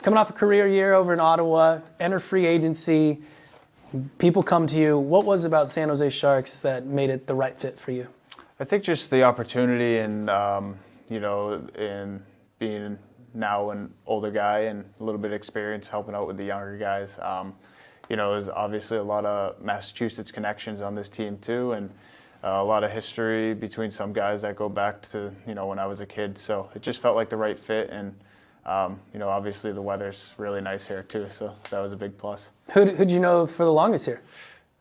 Coming off a career year over in Ottawa, enter free agency, people come to you. What was it about San Jose Sharks that made it the right fit for you? I think just the opportunity and, in being now an older guy and a little bit of experience helping out with the younger guys. There's obviously a lot of Massachusetts connections on this team too, and a lot of history between some guys that go back to, when I was a kid. So it just felt like the right fit, and, obviously the weather's really nice here too, so that was a big plus. Who'd you know for the longest here?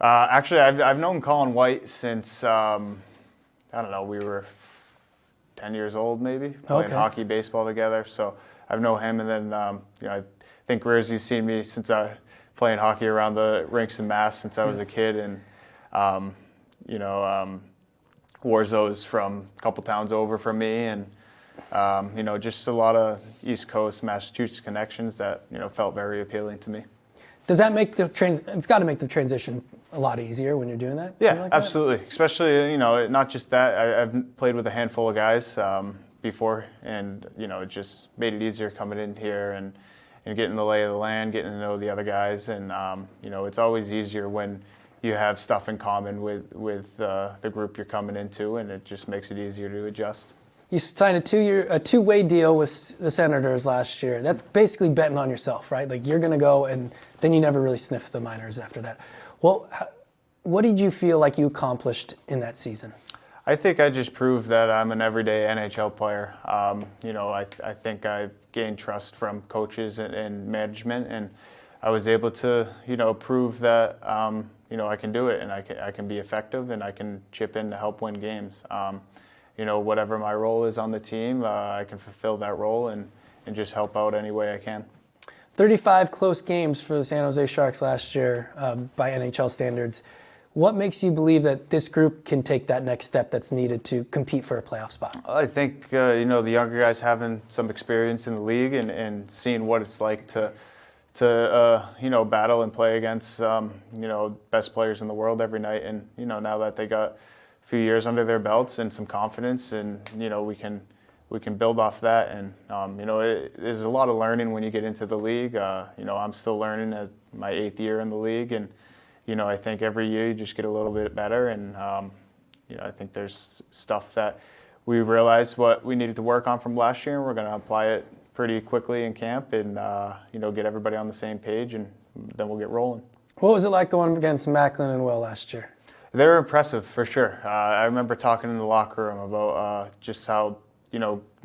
Actually, I've known Colin White since, we were 10 years old maybe, playing hockey, baseball together. So I've known him, and then, I think Rizzy's seen me since I playing hockey around the rinks in Mass since I was a kid, and Warzo's from a couple towns over from me, and just a lot of East Coast Massachusetts connections that felt very appealing to me. Does that make it's got to make the transition a lot easier when you're doing that? Yeah, absolutely. Especially not just that. I've played with a handful of guys before, and it just made it easier coming in here and getting the lay of the land, getting to know the other guys, and it's always easier when you have stuff in common with the group you're coming into, and it just makes it easier to adjust. You signed a two-way deal with the Senators last year. That's basically betting on yourself, right? Like, you're going to go, and then you never really sniff the minors after that. Well, what did you feel like you accomplished in that season? I think I just proved that I'm an everyday NHL player. I think I've gained trust from coaches and management, and I was able to, prove that, I can do it, and I can be effective, and I can chip in to help win games. Whatever my role is on the team, I can fulfill that role and just help out any way I can. 35 close games for the San Jose Sharks last year by NHL standards. What makes you believe that this group can take that next step that's needed to compete for a playoff spot? I think, the younger guys having some experience in the league and seeing what it's like to battle and play against, best players in the world every night. And, now that they got a few years under their belts and some confidence, and, we can build off that. And, there's a lot of learning when you get into the league. I'm still learning at my 8th year in the league, and, I think every year you just get a little bit better. And, I think there's stuff that we realized what we needed to work on from last year, and we're going to apply it pretty quickly in camp and, get everybody on the same page, and then we'll get rolling. What was it like going against Macklin and Will last year? They were impressive for sure. I remember talking in the locker room about just how,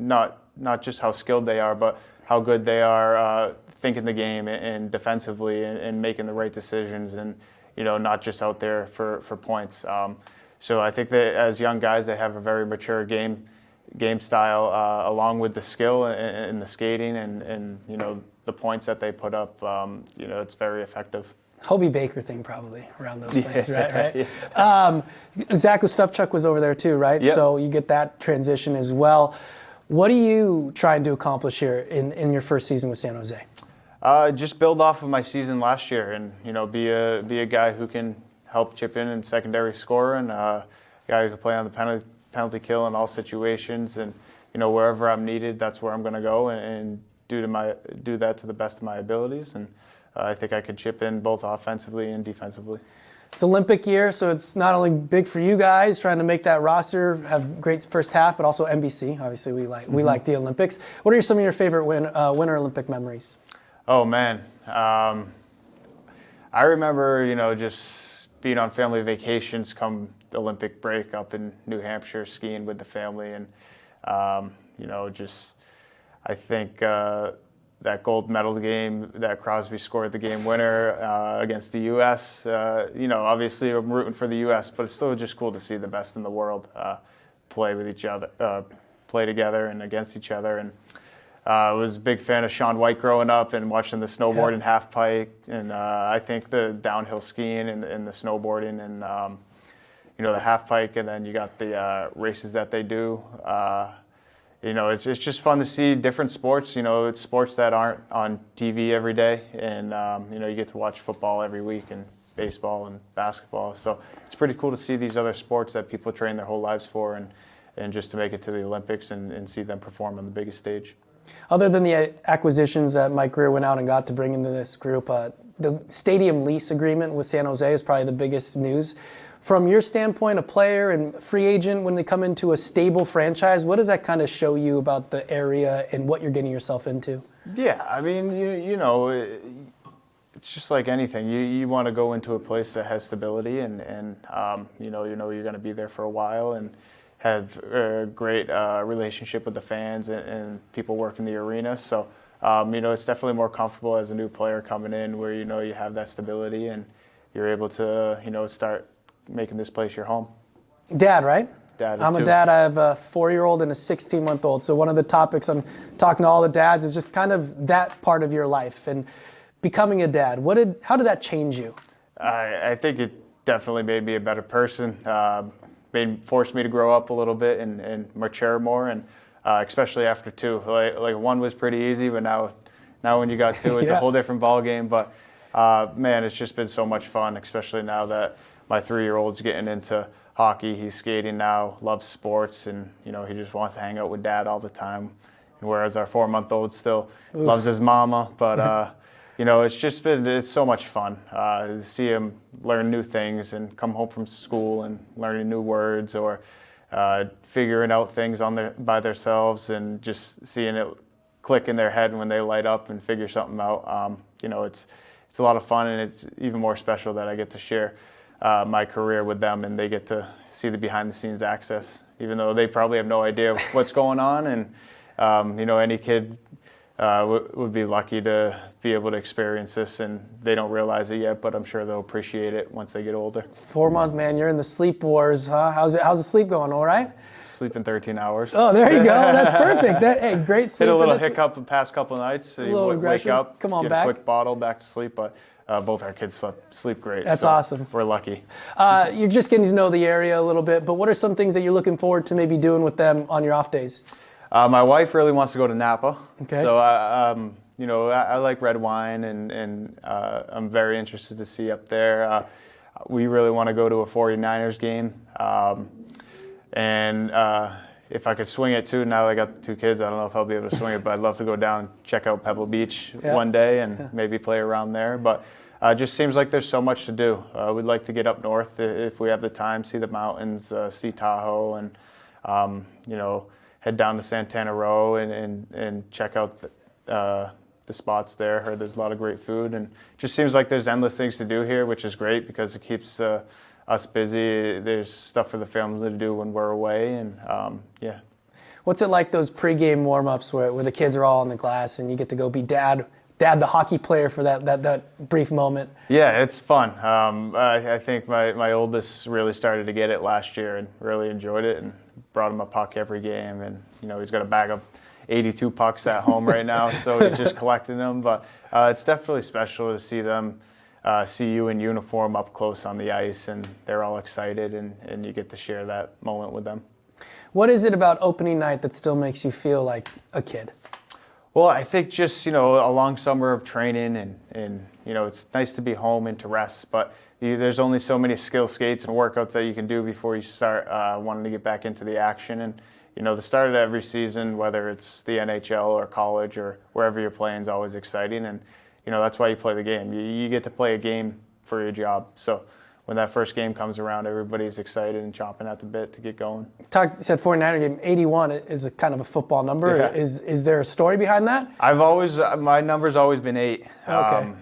not just how skilled they are, but how good they are thinking the game and defensively and making the right decisions, and, not just out there for points. So I think that as young guys, they have a very mature game style, along with the skill and the skating and the points that they put up. It's very effective. Hobie Baker thing probably around those things, right? Yeah. Zach Ostapchuk was over there too, right? Yep. So you get that transition as well. What are you trying to accomplish here in your first season with San Jose? Just build off of my season last year, and be a guy who can help chip in and secondary scorer, and a guy who can play on the penalty kill in all situations, and wherever I'm needed, that's where I'm going to go and do that to the best of my abilities. And I think I could chip in both offensively and defensively. It's Olympic year, so it's not only big for you guys trying to make that roster, have great first half, but also NBC. Obviously, we like the Olympics. What are some of your favorite Winter Olympic memories? Oh man, I remember just being on family vacations come Olympic break up in New Hampshire, skiing with the family, and I think that gold medal game that Crosby scored the game winner against the U.S. Obviously I'm rooting for the U.S., but it's still just cool to see the best in the world play with each other, play together and against each other. And I was a big fan of Shaun White growing up and watching the snowboard and half pipe, and I think the downhill skiing and the snowboarding and the half pipe, and then you got the races that they do. It's just fun to see different sports. It's sports that aren't on TV every day, and you get to watch football every week and baseball and basketball. So it's pretty cool to see these other sports that people train their whole lives for, and just to make it to the Olympics and see them perform on the biggest stage. Other than the acquisitions that Mike Greer went out and got to bring into this group, the stadium lease agreement with San Jose is probably the biggest news. From your standpoint, a player and free agent, when they come into a stable franchise, what does that kind of show you about the area and what you're getting yourself into? Yeah, I mean, you know, it's just like anything. You want to go into a place that has stability and you know you're going to be there for a while and have a great relationship with the fans and people working the arena. So, you know, it's definitely more comfortable as a new player coming in where, you know, you have that stability and you're able to, you know, start making this place your home. Dad, right? Dad, I'm a dad. I have a 4-year-old and a 16-month-old. So one of the topics I'm talking to all the dads is just kind of that part of your life and becoming a dad. How did that change you? I think it definitely made me a better person. Forced me to grow up a little bit and mature more, and especially after 2. Like 1 was pretty easy, but now when you got 2, it's a whole different ball game. But man, it's just been so much fun, especially now that my 3-year-old's getting into hockey. He's skating now, loves sports, and you know he just wants to hang out with Dad all the time. Whereas our 4-month-old still loves his mama, but you know it's so much fun to see him learn new things and come home from school and learning new words or figuring out things by themselves and just seeing it click in their head when they light up and figure something out. You know it's a lot of fun, and it's even more special that I get to share my career with them, and they get to see the behind-the-scenes access, even though they probably have no idea what's going on. And you know, any kid would be lucky to be able to experience this, and they don't realize it yet, but I'm sure they'll appreciate it once they get older. 4-month, man, you're in the sleep wars, huh? How's the sleep going? All right? Sleeping 13 hours. Oh, there you go. That's perfect. Hey, great sleep. Hit a little hiccup the past couple of nights. So you wake up, come on get back. a quick bottle, back to sleep, but both our kids sleep great. That's so awesome. We're lucky. You're just getting to know the area a little bit, but what are some things that you're looking forward to maybe doing with them on your off days? My wife really wants to go to Napa. Okay. So, you know, I like red wine, and I'm very interested to see up there. We really want to go to a 49ers game. And if I could swing it too, now I got 2 kids, I don't know if I'll be able to swing it, but I'd love to go down and check out Pebble Beach one day and maybe play around there. But it just seems like there's so much to do. We'd like to get up north if we have the time, see the mountains, see Tahoe, and, you know, head down to Santana Row and check out the spots there. Heard there's a lot of great food, and just seems like there's endless things to do here, which is great because it keeps us busy. There's stuff for the family to do when we're away, and yeah. What's it like, those pregame warm-ups where the kids are all on the glass and you get to go be dad the hockey player for that brief moment? Yeah, it's fun. I think my oldest really started to get it last year and really enjoyed it, and brought him a puck every game, and you know he's got a bag of 82 pucks at home right now, so he's just collecting them. But it's definitely special to see them see you in uniform up close on the ice, and they're all excited, and you get to share that moment with them. What is it about opening night that still makes you feel like a kid? Well, I think just, you know, a long summer of training, and you know, it's nice to be home and to rest, but there's only so many skill skates and workouts that you can do before you start wanting to get back into the action. And you know, the start of every season, whether it's the NHL or college or wherever you're playing, is always exciting. And you know, that's why you play the game. You get to play a game for your job. So when that first game comes around, everybody's excited and chomping at the bit to get going. You said 49er game, 81 is a kind of a football number. Yeah. Is there a story behind that? My number's always been 8. Okay.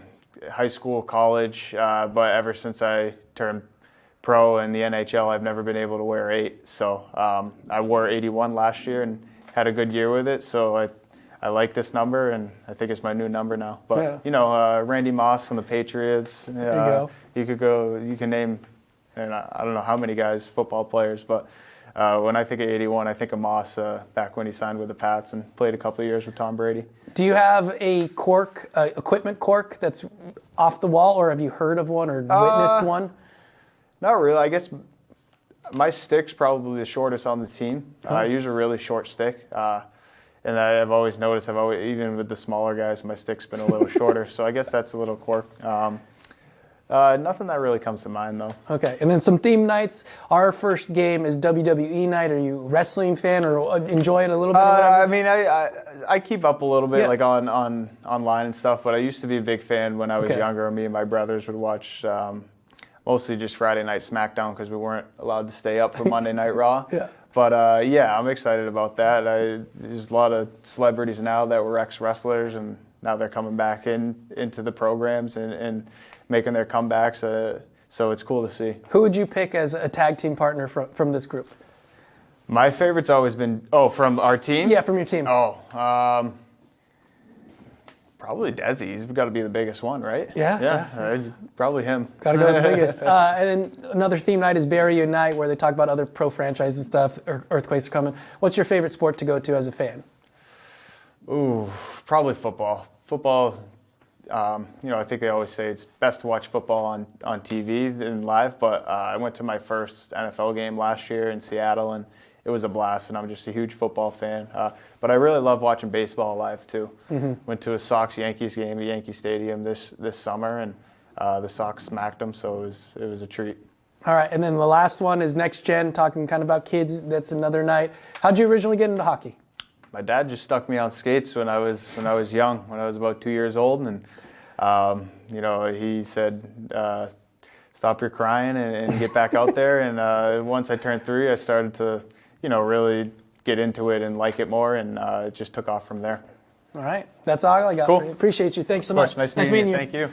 High school, college, but ever since I turned pro in the NHL, I've never been able to wear 8. So I wore 81 last year and had a good year with it. So I like this number, and I think it's my new number now. But you know, Randy Moss on the Patriots. There you go. You can name, and I don't know how many guys, football players, but when I think of 81, I think of Moss back when he signed with the Pats and played a couple of years with Tom Brady. Do you have a cork, equipment cork that's off the wall, or have you heard of one or witnessed one? Not really. I guess my stick's probably the shortest on the team. I use a really short stick. And I've always noticed, even with the smaller guys, my stick's been a little shorter. So I guess that's a little quirk. Nothing that really comes to mind, though. Okay, and then some theme nights. Our first game is WWE night. Are you a wrestling fan or enjoy it a little bit? I mean, I keep up a little bit, Yeah. like on online and stuff. But I used to be a big fan when I was Okay. younger. Me and my brothers would watch mostly just Friday Night SmackDown because we weren't allowed to stay up for Monday Night Raw. Yeah. But yeah, I'm excited about that. There's a lot of celebrities now that were ex-wrestlers, and now they're coming back into the programs and making their comebacks. So it's cool to see. Who would you pick as a tag team partner from this group? My favorite's always been from our team. Yeah, from your team. Probably Desi. He's got to be the biggest one, right? Yeah. Probably him. Got to go with the biggest. And then another theme night is Bury You Night, where they talk about other pro franchises and stuff. Earthquakes are coming. What's your favorite sport to go to as a fan? Ooh, probably football. Football. I think they always say it's best to watch football on TV than live. But I went to my first NFL game last year in Seattle, and it was a blast. And I'm just a huge football fan. But I really love watching baseball live too. Mm-hmm. Went to a Sox-Yankees game at Yankee Stadium this summer, and the Sox smacked them, so it was a treat. All right, and then the last one is Next Gen, talking kind of about kids. That's another night. How'd you originally get into hockey? My dad just stuck me on skates when I was young, when I was about 2 years old, and he said, "Stop your crying and get back out there." And once I turned 3, I started to, really get into it and like it more, and it just took off from there. All right, that's all I got Cool. for you. Appreciate you. Thanks so Of course, much. nice meeting you. Thank you.